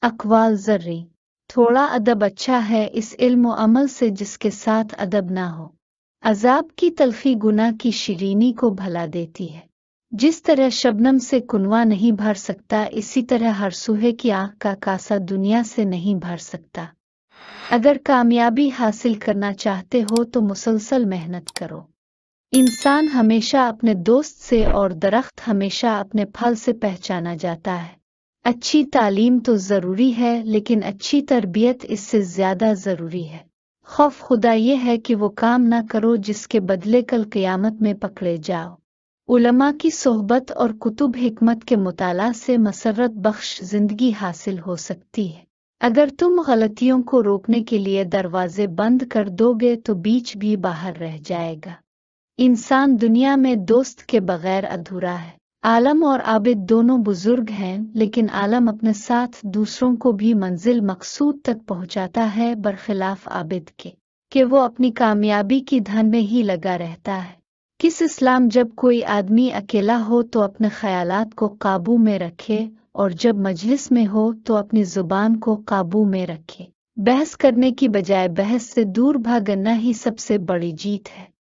اقوال ذری تھوڑا ادب اچھا ہے اس علم و عمل سے جس کے ساتھ ادب نہ ہو۔ عذاب کی تلخی گناہ کی شیرینی کو بھلا دیتی ہے۔ جس طرح شبنم سے کنواں نہیں بھر سکتا، اسی طرح ہر سوہے کی آنکھ کا کاسا دنیا سے نہیں بھر سکتا۔ اگر کامیابی حاصل کرنا چاہتے ہو تو مسلسل محنت کرو۔ انسان ہمیشہ اپنے دوست سے اور درخت ہمیشہ اپنے پھل سے پہچانا جاتا ہے۔ اچھی تعلیم تو ضروری ہے لیکن اچھی تربیت اس سے زیادہ ضروری ہے۔ خوف خدا یہ ہے کہ وہ کام نہ کرو جس کے بدلے کل قیامت میں پکڑے جاؤ۔ علماء کی صحبت اور کتب حکمت کے مطالعہ سے مسرت بخش زندگی حاصل ہو سکتی ہے۔ اگر تم غلطیوں کو روکنے کے لیے دروازے بند کر دو گے تو بیچ بھی باہر رہ جائے گا۔ انسان دنیا میں دوست کے بغیر ادھورا ہے۔ عالم اور عابد دونوں بزرگ ہیں، لیکن عالم اپنے ساتھ دوسروں کو بھی منزل مقصود تک پہنچاتا ہے، برخلاف عابد کے کہ وہ اپنی کامیابی کی دھن میں ہی لگا رہتا ہے۔ کس اسلام جب کوئی آدمی اکیلا ہو تو اپنے خیالات کو قابو میں رکھے، اور جب مجلس میں ہو تو اپنی زبان کو قابو میں رکھے۔ بحث کرنے کی بجائے بحث سے دور بھاگنا ہی سب سے بڑی جیت ہے۔